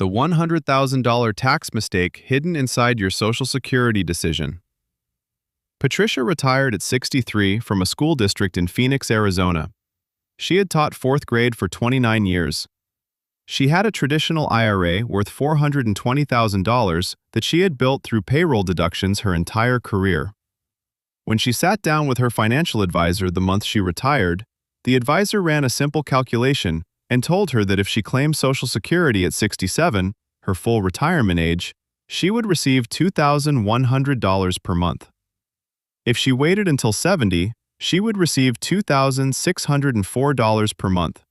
The $100,000 tax mistake hidden inside your Social Security decision. Patricia retired at 63 from a school district in Phoenix, Arizona. She had taught fourth grade for 29 years. She had a traditional IRA worth $420,000 that she had built through payroll deductions her entire career. When she sat down with her financial advisor the month she retired, the advisor ran a simple calculation and told her that if she claimed Social Security at 67, her full retirement age, she would receive $2,100 per month. If she waited until 70, she would receive $2,604 per month.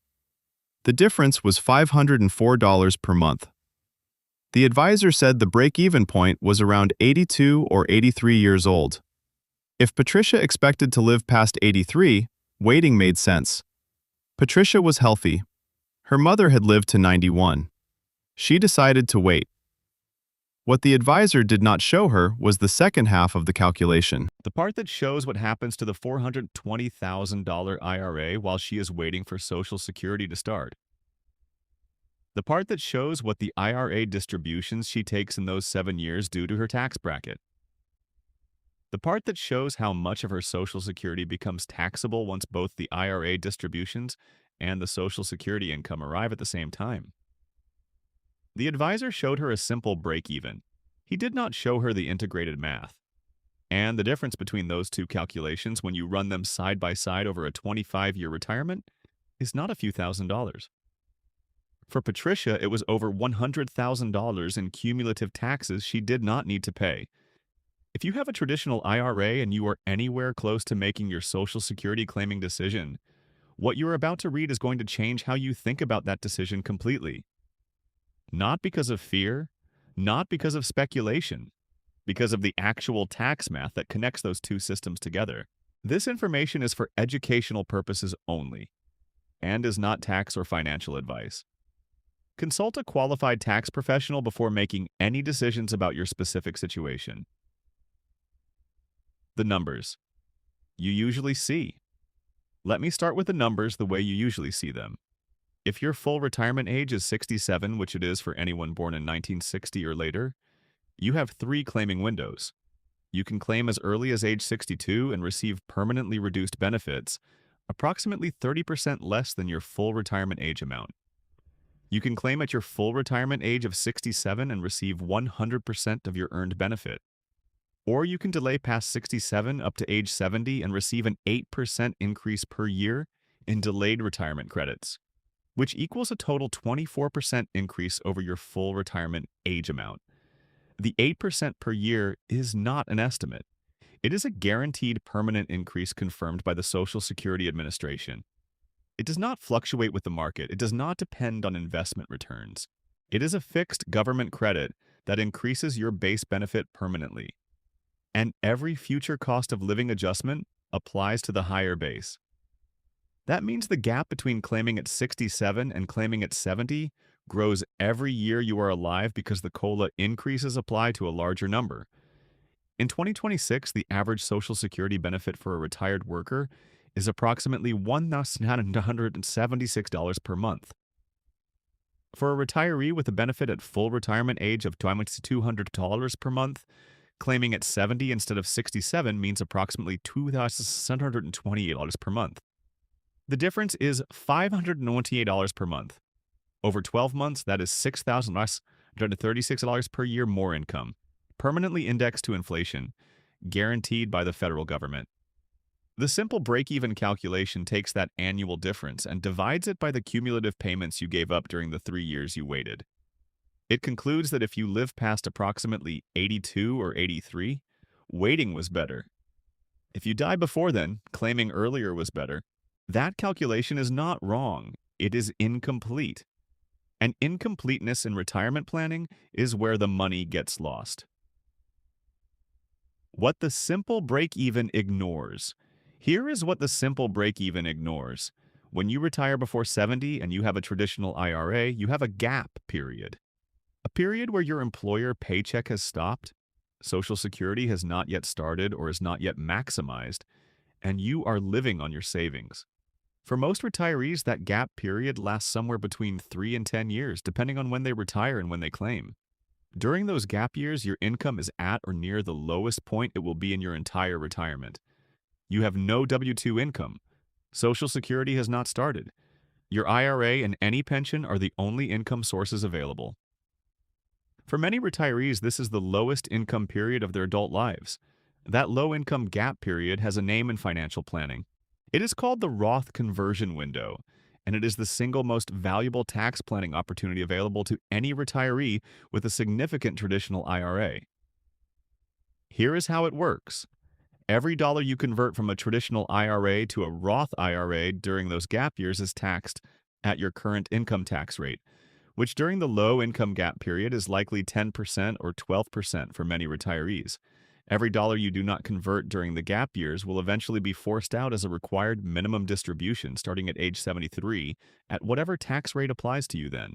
The difference was $504 per month. The advisor said the break-even point was around 82 or 83 years old. If Patricia expected to live past 83, waiting made sense. Patricia was healthy. Her mother had lived to 91. She decided to wait. What the advisor did not show her was the second half of the calculation. The part that shows what happens to the $420,000 IRA while she is waiting for Social Security to start. The part that shows what the IRA distributions she takes in those 7 years do to her tax bracket. The part that shows how much of her Social Security becomes taxable once both the IRA distributions and the Social Security income arrive at the same time. The advisor showed her a simple break-even. He did not show her the integrated math. And the difference between those two calculations when you run them side by side over a 25-year retirement is not a few $1,000s. For Patricia, it was over $100,000 in cumulative taxes she did not need to pay. If you have a traditional IRA and you are anywhere close to making your Social Security claiming decision, what you're about to read is going to change how you think about that decision completely. Not because of fear, not because of speculation, because of the actual tax math that connects those two systems together. This information is for educational purposes only, and is not tax or financial advice. Consult a qualified tax professional before making any decisions about your specific situation. The numbers you usually see. Let me start with the numbers the way you usually see them. If your full retirement age is 67, which it is for anyone born in 1960 or later, you have 3 claiming windows. You can claim as early as age 62 and receive permanently reduced benefits, approximately 30% less than your full retirement age amount. You can claim at your full retirement age of 67 and receive 100% of your earned benefit. Or you can delay past 67 up to age 70 and receive an 8% increase per year in delayed retirement credits, which equals a total 24% increase over your full retirement age amount. The 8% per year is not an estimate. It is a guaranteed permanent increase confirmed by the Social Security Administration. It does not fluctuate with the market. It does not depend on investment returns. It is a fixed government credit that increases your base benefit permanently. And every future cost of living adjustment applies to the higher base. That means the gap between claiming at 67 and claiming at 70 grows every year you are alive because the COLA increases apply to a larger number. In 2026, the average Social Security benefit for a retired worker is approximately $1,976 per month. For a retiree with a benefit at full retirement age of $2,200 per month, claiming at 70 instead of 67 means approximately $2,728 per month. The difference is $528 per month. Over 12 months, that is $6,936 per year more income, permanently indexed to inflation, guaranteed by the federal government. The simple break-even calculation takes that annual difference and divides it by the cumulative payments you gave up during the 3 years you waited. It concludes that if you live past approximately 82 or 83, waiting was better. If you die before then, claiming earlier was better. That calculation is not wrong. It is incomplete. And incompleteness in retirement planning is where the money gets lost. What the simple break-even ignores. Here is what the simple break-even ignores. When you retire before 70 and you have a traditional IRA, you have a gap period. A period where your employer paycheck has stopped, Social Security has not yet started or is not yet maximized, and you are living on your savings. For most retirees, that gap period lasts somewhere between 3 and 10 years, depending on when they retire and when they claim. During those gap years, your income is at or near the lowest point it will be in your entire retirement. You have no W-2 income. Social Security has not started. Your IRA and any pension are the only income sources available. For many retirees, this is the lowest income period of their adult lives. That low-income gap period has a name in financial planning. It is called the Roth conversion window, and it is the single most valuable tax planning opportunity available to any retiree with a significant traditional IRA. Here is how it works. Every dollar you convert from a traditional IRA to a Roth IRA during those gap years is taxed at your current income tax rate, which during the low-income gap period is likely 10% or 12% for many retirees. Every dollar you do not convert during the gap years will eventually be forced out as a required minimum distribution starting at age 73 at whatever tax rate applies to you then.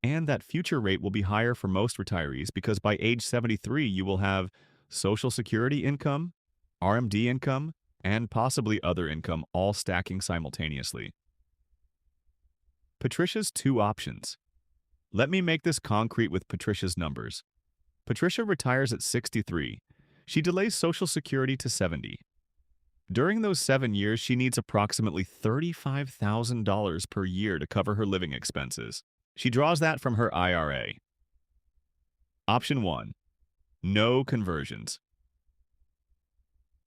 And that future rate will be higher for most retirees because by age 73 you will have Social Security income, RMD income, and possibly other income all stacking simultaneously. Patricia's two options. Let me make this concrete with Patricia's numbers. Patricia retires at 63. She delays Social Security to 70. During those 7 years, she needs approximately $35,000 per year to cover her living expenses. She draws that from her IRA. Option 1. No conversions.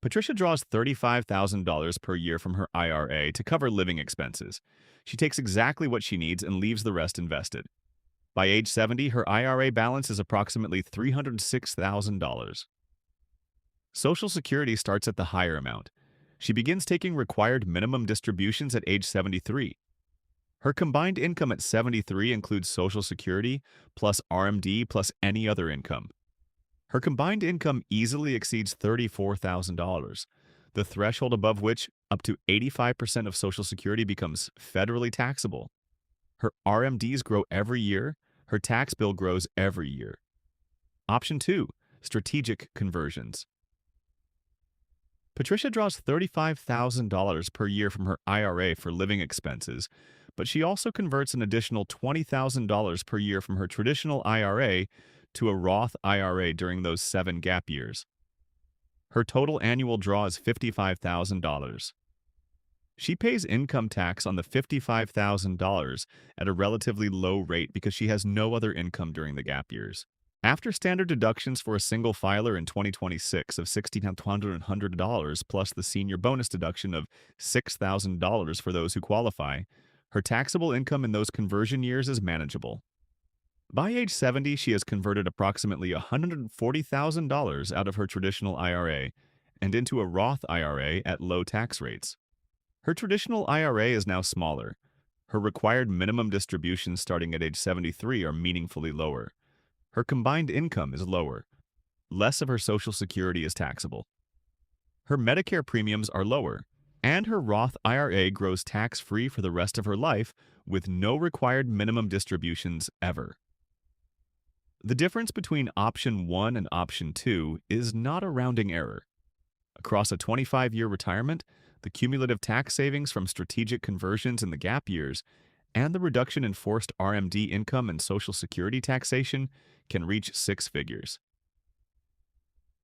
Patricia draws $35,000 per year from her IRA to cover living expenses. She takes exactly what she needs and leaves the rest invested. By age 70, her IRA balance is approximately $306,000. Social Security starts at the higher amount. She begins taking required minimum distributions at age 73. Her combined income at 73 includes Social Security plus RMD plus any other income. Her combined income easily exceeds $34,000, the threshold above which up to 85% of Social Security becomes federally taxable. Her RMDs grow every year. Her tax bill grows every year. Option 2. Strategic conversions. Patricia draws $35,000 per year from her IRA for living expenses, but she also converts an additional $20,000 per year from her traditional IRA to a Roth IRA during those 7 gap years. Her total annual draw is $55,000. She pays income tax on the $55,000 at a relatively low rate because she has no other income during the gap years. After standard deductions for a single filer in 2026 of $1,600 plus the senior bonus deduction of $6,000 for those who qualify, her taxable income in those conversion years is manageable. By age 70, she has converted approximately $140,000 out of her traditional IRA and into a Roth IRA at low tax rates. Her traditional IRA is now smaller. Her required minimum distributions starting at age 73 are meaningfully lower. Her combined income is lower. Less of her Social Security is taxable. Her Medicare premiums are lower, and her Roth IRA grows tax-free for the rest of her life with no required minimum distributions ever. The difference between option 1 and option 2 is not a rounding error. Across a 25-year retirement, the cumulative tax savings from strategic conversions in the gap years and the reduction in forced RMD income and Social Security taxation can reach 6 figures.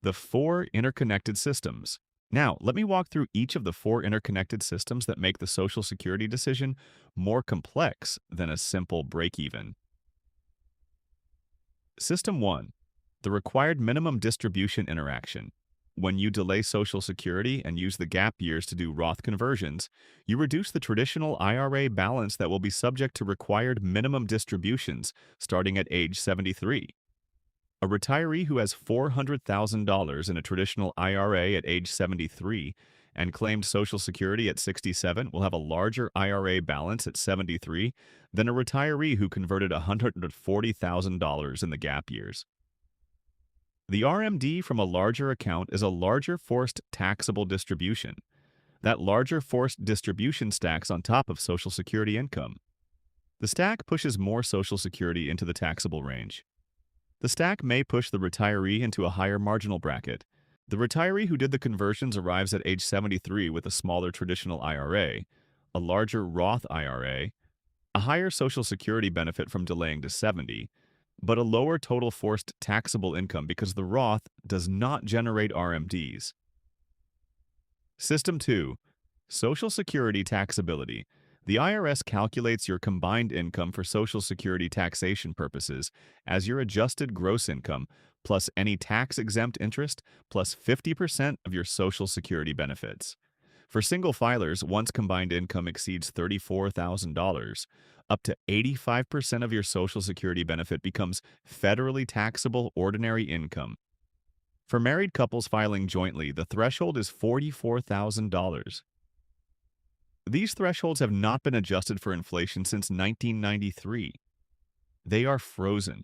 The 4 interconnected systems. Now, let me walk through each of the 4 interconnected systems that make the Social Security decision more complex than a simple break-even. System 1. The required minimum distribution interaction. When you delay Social Security and use the gap years to do Roth conversions, you reduce the traditional IRA balance that will be subject to required minimum distributions starting at age 73. A retiree who has $400,000 in a traditional IRA at age 73 and claimed Social Security at 67 will have a larger IRA balance at 73 than a retiree who converted $140,000 in the gap years. The RMD from a larger account is a larger forced taxable distribution. That larger forced distribution stacks on top of Social Security income. The stack pushes more Social Security into the taxable range. The stack may push the retiree into a higher marginal bracket. The retiree who did the conversions arrives at age 73 with a smaller traditional IRA. a larger Roth IRA, a higher Social Security benefit from delaying to 70, but a lower total forced taxable income because the Roth does not generate RMDs. System 2. Social Security taxability. The IRS calculates your combined income for Social Security taxation purposes as your adjusted gross income plus any tax-exempt interest plus 50% of your Social Security benefits. For single filers, once combined income exceeds $34,000, up to 85% of your Social Security benefit becomes federally taxable ordinary income. For married couples filing jointly, the threshold is $44,000. These thresholds have not been adjusted for inflation since 1993. They are frozen.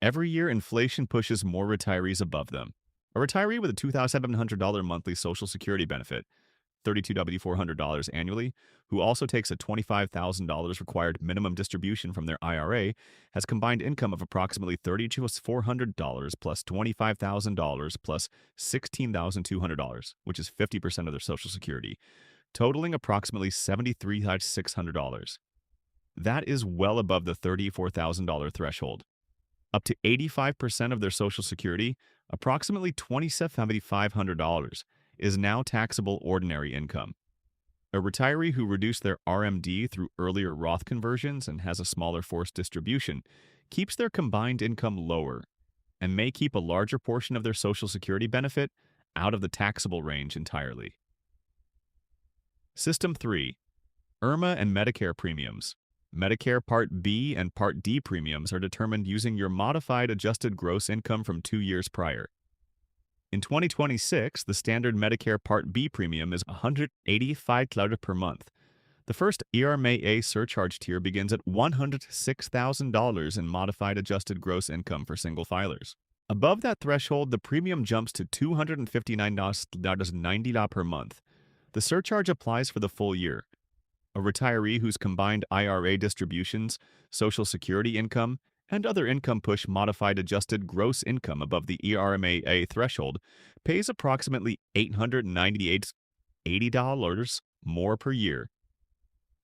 Every year, inflation pushes more retirees above them. A retiree with a $2,700 monthly Social Security benefit, $32,400 annually, who also takes a $25,000 required minimum distribution from their IRA, has combined income of approximately $32,400 plus $25,000 plus $16,200, which is 50% of their Social Security, totaling approximately $73,600. That is well above the $34,000 threshold. Up to 85% of their Social Security, approximately $27,500, is now taxable ordinary income. A retiree who reduced their RMD through earlier Roth conversions and has a smaller forced distribution keeps their combined income lower and may keep a larger portion of their Social Security benefit out of the taxable range entirely. System 3. IRMA and Medicare premiums. Medicare Part B and Part D premiums are determined using your modified adjusted gross income from 2 years prior. In 2026, the standard Medicare Part B premium is $185 per month. The first IRA surcharge tier begins at $106,000 in modified adjusted gross income for single filers. Above that threshold, the premium jumps to $259.90 per month. The surcharge applies for the full year. A retiree whose combined IRA distributions, Social Security income, and other income push modified adjusted gross income above the IRA threshold pays approximately $898.80 more per year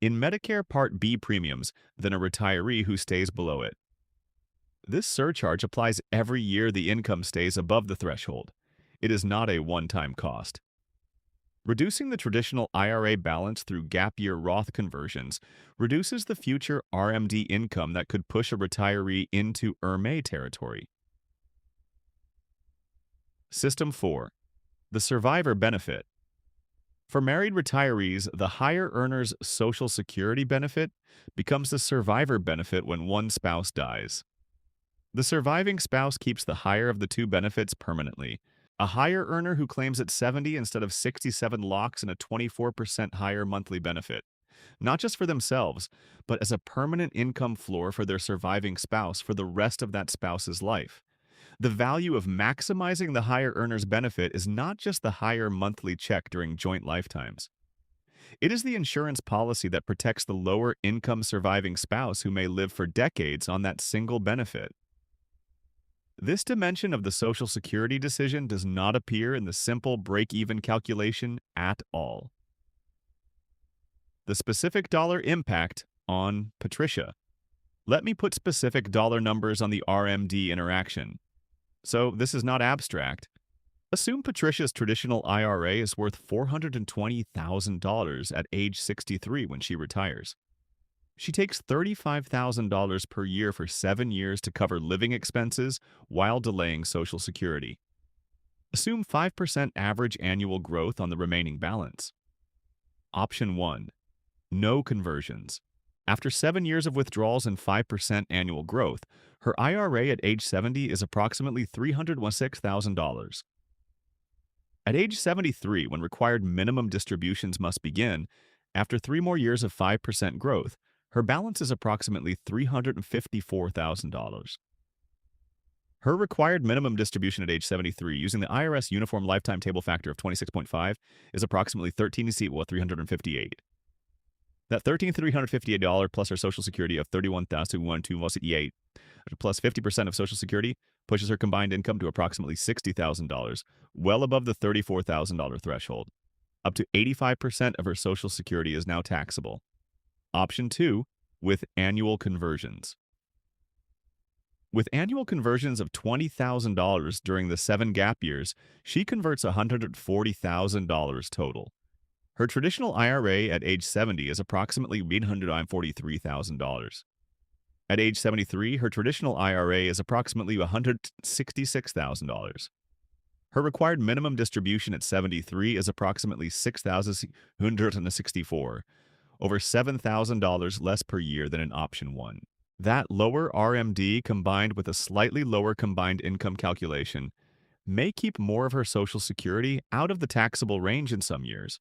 in Medicare Part B premiums than a retiree who stays below it. This surcharge applies every year the income stays above the threshold. It is not a one-time cost. Reducing the traditional IRA balance through gap year Roth conversions reduces the future RMD income that could push a retiree into IRMA territory. System 4. The survivor benefit. For married retirees, the higher earner's Social Security benefit becomes the survivor benefit when one spouse dies. The surviving spouse keeps the higher of the two benefits permanently. A higher earner who claims at 70 instead of 67 locks in a 24% higher monthly benefit, not just for themselves, but as a permanent income floor for their surviving spouse for the rest of that spouse's life. The value of maximizing the higher earner's benefit is not just the higher monthly check during joint lifetimes. It is the insurance policy that protects the lower income surviving spouse who may live for decades on that single benefit. This dimension of the Social Security decision does not appear in the simple break-even calculation at all. The specific dollar impact on Patricia. Let me put specific dollar numbers on the RMD interaction. So this is not abstract. Assume Patricia's traditional IRA is worth $420,000 at age 63 when she retires. She takes $35,000 per year for 7 years to cover living expenses while delaying Social Security. Assume 5% average annual growth on the remaining balance. Option 1. No conversions. After 7 years of withdrawals and 5% annual growth, her IRA at age 70 is approximately $316,000. At age 73, when required minimum distributions must begin, after 3 more years of 5% growth, her balance is approximately $354,000. Her required minimum distribution at age 73 using the IRS Uniform Lifetime Table Factor of 26.5 is approximately $13,358. That $13,358 plus her Social Security of $31,128 plus 50% of Social Security pushes her combined income to approximately $60,000, well above the $34,000 threshold. Up to 85% of her Social Security is now taxable. Option 2, with annual conversions. With annual conversions of $20,000 during the 7 gap years, she converts $140,000 total. Her traditional IRA at age 70 is approximately $843,000. At age 73, her traditional IRA is approximately $166,000. Her required minimum distribution at 73 is approximately $6,164, over $7,000 less per year than in option 1. That lower RMD combined with a slightly lower combined income calculation may keep more of her Social Security out of the taxable range in some years.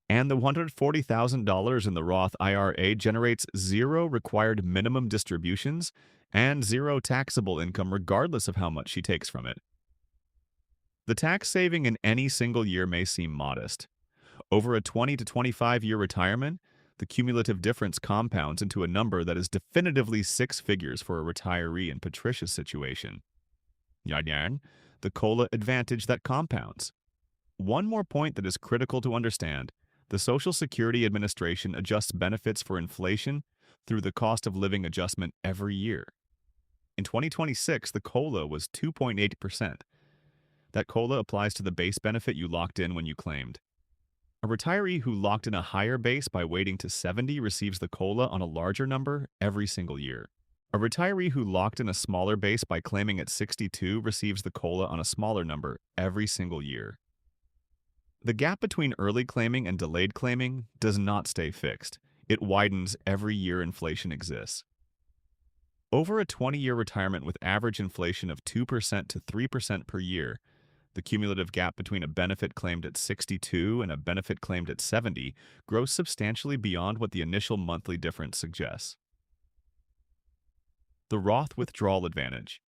And the $140,000 in the Roth IRA generates 0 required minimum distributions and 0 taxable income regardless of how much she takes from it. The tax saving in any single year may seem modest. Over a 20 to 25-year retirement, the cumulative difference compounds into a number that is definitively 6 figures for a retiree in Patricia's situation. Yan, the COLA advantage that compounds. One more point that is critical to understand: the Social Security Administration adjusts benefits for inflation through the cost of living adjustment every year. In 2026, the COLA was 2.8%. That COLA applies to the base benefit you locked in when you claimed. A retiree who locked in a higher base by waiting to 70 receives the COLA on a larger number every single year. A retiree who locked in a smaller base by claiming at 62 receives the COLA on a smaller number every single year. The gap between early claiming and delayed claiming does not stay fixed. It widens every year inflation exists. Over a 20-year retirement with average inflation of 2% to 3% per year, the cumulative gap between a benefit claimed at 62 and a benefit claimed at 70 grows substantially beyond what the initial monthly difference suggests. The Roth withdrawal advantage.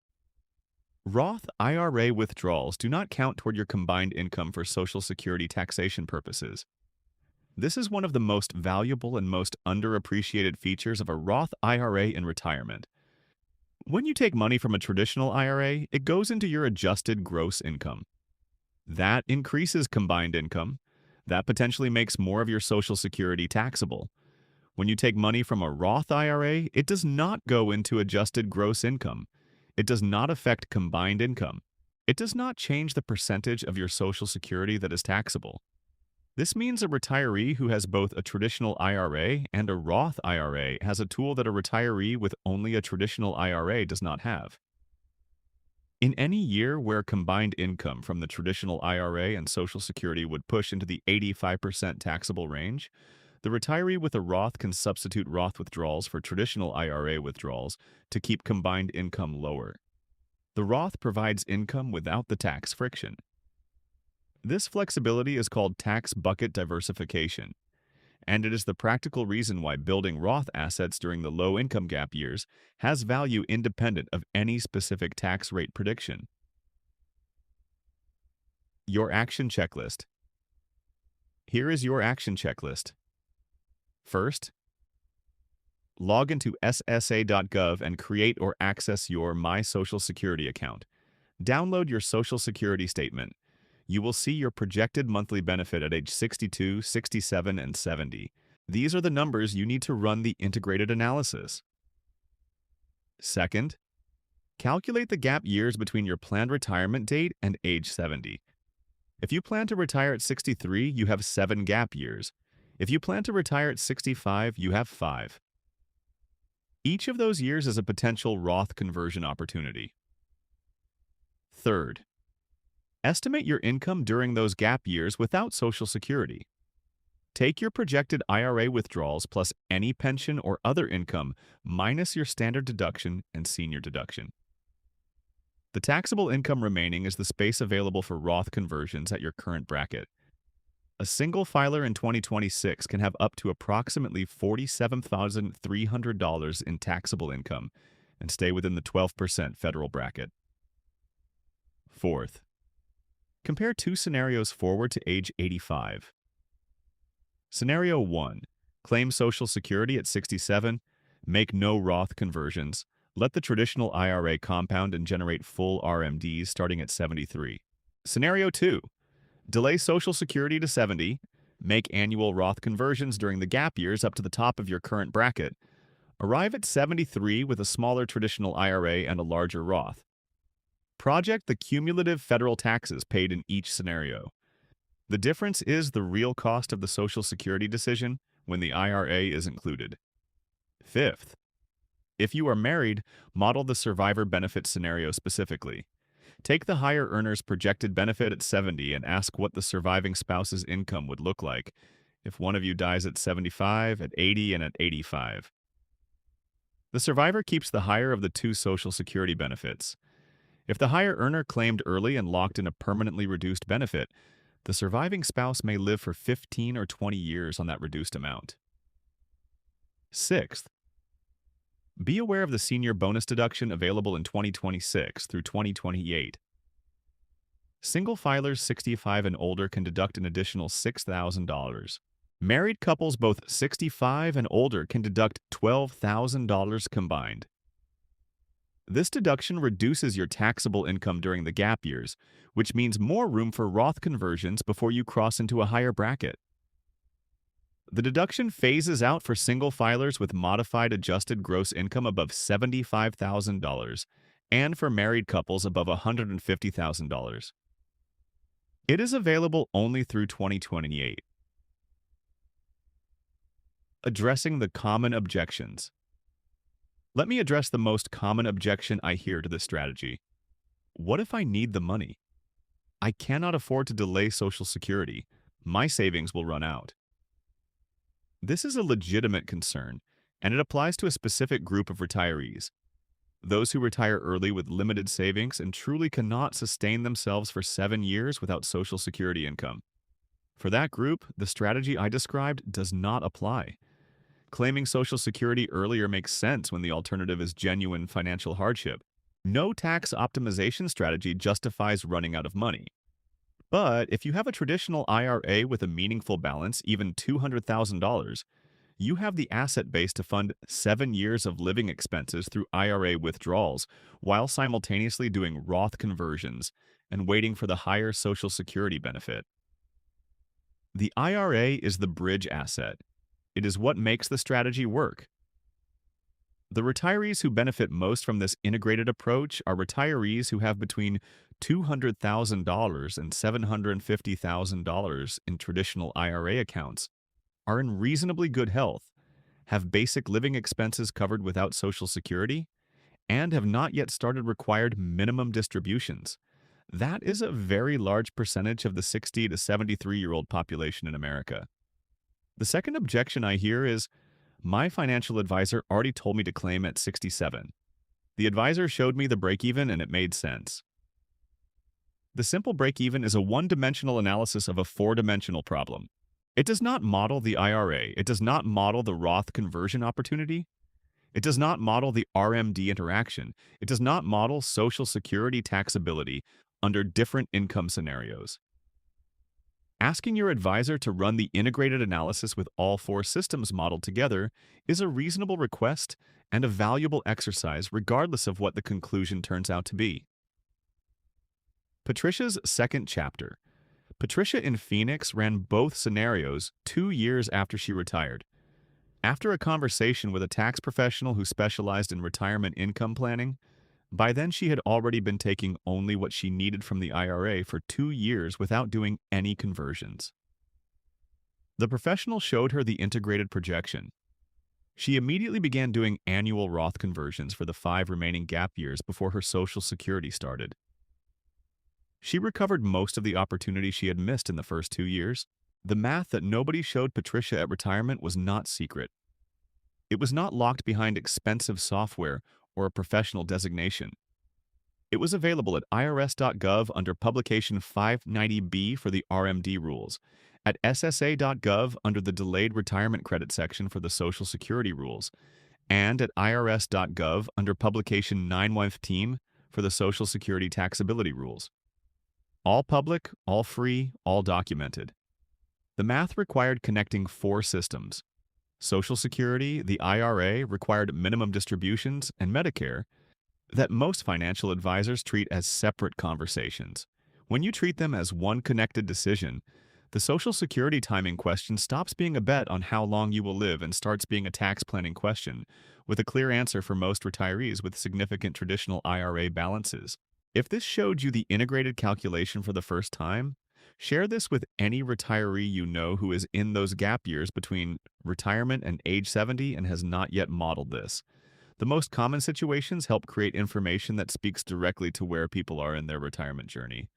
Roth IRA withdrawals do not count toward your combined income for Social Security taxation purposes. This is one of the most valuable and most underappreciated features of a Roth IRA in retirement. When you take money from a traditional IRA, it goes into your adjusted gross income. That increases combined income. That potentially makes more of your Social Security taxable. When you take money from a Roth IRA, it does not go into adjusted gross income. It does not affect combined income. It does not change the percentage of your Social Security that is taxable. This means a retiree who has both a traditional IRA and a Roth IRA has a tool that a retiree with only a traditional IRA does not have. In any year where combined income from the traditional IRA and Social Security would push into the 85% taxable range, the retiree with a Roth can substitute Roth withdrawals for traditional IRA withdrawals to keep combined income lower. The Roth provides income without the tax friction. This flexibility is called tax bucket diversification, and it is the practical reason why building Roth assets during the low income gap years has value independent of any specific tax rate prediction. Your action checklist. Here is your action checklist. First, log into SSA.gov and create or access your My Social Security account. Download your Social Security statement. You will see your projected monthly benefit at age 62, 67, and 70. These are the numbers you need to run the integrated analysis. Second, calculate the gap years between your planned retirement date and age 70. If you plan to retire at 63, you have 7 gap years. If you plan to retire at 65, you have 5. Each of those years is a potential Roth conversion opportunity. Third, estimate your income during those gap years without Social Security. Take your projected IRA withdrawals plus any pension or other income minus your standard deduction and senior deduction. The taxable income remaining is the space available for Roth conversions at your current bracket. A single filer in 2026 can have up to approximately $47,300 in taxable income and stay within the 12% federal bracket. Fourth, compare 2 scenarios forward to age 85. Scenario 1. Claim Social Security at 67, make no Roth conversions, let the traditional IRA compound and generate full RMDs starting at 73. Scenario 2. Delay Social Security to 70, make annual Roth conversions during the gap years up to the top of your current bracket, arrive at 73 with a smaller traditional IRA and a larger Roth. Project the cumulative federal taxes paid in each scenario. The difference is the real cost of the Social Security decision when the IRA is included. Fifth, if you are married, model the survivor benefit scenario specifically. Take the higher earner's projected benefit at 70 and ask what the surviving spouse's income would look like if one of you dies at 75, at 80, and at 85. The survivor keeps the higher of the two Social Security benefits. If the higher earner claimed early and locked in a permanently reduced benefit, the surviving spouse may live for 15 or 20 years on that reduced amount. Sixth, be aware of the senior bonus deduction available in 2026 through 2028. Single filers 65 and older can deduct an additional $6,000. Married couples both 65 and older can deduct $12,000 combined. This deduction reduces your taxable income during the gap years, which means more room for Roth conversions before you cross into a higher bracket. The deduction phases out for single filers with modified adjusted gross income above $75,000 and for married couples above $150,000. It is available only through 2028. Addressing the common objections. Let me address the most common objection I hear to this strategy. What if I need the money? I cannot afford to delay Social Security. My savings will run out. This is a legitimate concern, and it applies to a specific group of retirees. Those who retire early with limited savings and truly cannot sustain themselves for 7 years without Social Security income. For that group, the strategy I described does not apply. Claiming Social Security earlier makes sense when the alternative is genuine financial hardship. No tax optimization strategy justifies running out of money. But if you have a traditional IRA with a meaningful balance, even $200,000, you have the asset base to fund 7 years of living expenses through IRA withdrawals while simultaneously doing Roth conversions and waiting for the higher Social Security benefit. The IRA is the bridge asset. It is what makes the strategy work. The retirees who benefit most from this integrated approach are retirees who have between $200,000 and $750,000 in traditional IRA accounts, are in reasonably good health, have basic living expenses covered without Social Security, and have not yet started required minimum distributions. That is a very large percentage of the 60 to 73-year-old population in America. The second objection I hear is, my financial advisor already told me to claim at 67. The advisor showed me the breakeven and it made sense. The simple breakeven is a one-dimensional analysis of a four-dimensional problem. It does not model the IRA. It does not model the Roth conversion opportunity. It does not model the RMD interaction. It does not model Social Security taxability under different income scenarios. Asking your advisor to run the integrated analysis with all four systems modeled together is a reasonable request and a valuable exercise regardless of what the conclusion turns out to be. Patricia's second chapter. Patricia in Phoenix ran both scenarios 2 years after she retired. After a conversation with a tax professional who specialized in retirement income planning, by then she had already been taking only what she needed from the IRA for 2 years without doing any conversions. The professional showed her the integrated projection. She immediately began doing annual Roth conversions for the 5 remaining gap years before her Social Security started. She recovered most of the opportunity she had missed in the first 2 years. The math that nobody showed Patricia at retirement was not secret. It was not locked behind expensive software or a professional designation. It was available at IRS.gov under Publication 590B for the RMD rules, at SSA.gov under the Delayed Retirement Credit section for the Social Security rules, and at IRS.gov under Publication 915 for the Social Security taxability rules. All public, all free, all documented. The math required connecting 4 systems. Social Security, the IRA required minimum distributions, and Medicare, that most financial advisors treat as separate conversations. When you treat them as one connected decision, the Social Security timing question stops being a bet on how long you will live and starts being a tax planning question, with a clear answer for most retirees with significant traditional IRA balances. If this showed you the integrated calculation for the first time, share this with any retiree you know who is in those gap years between retirement and age 70 and has not yet modeled this. The most common situations help create information that speaks directly to where people are in their retirement journey.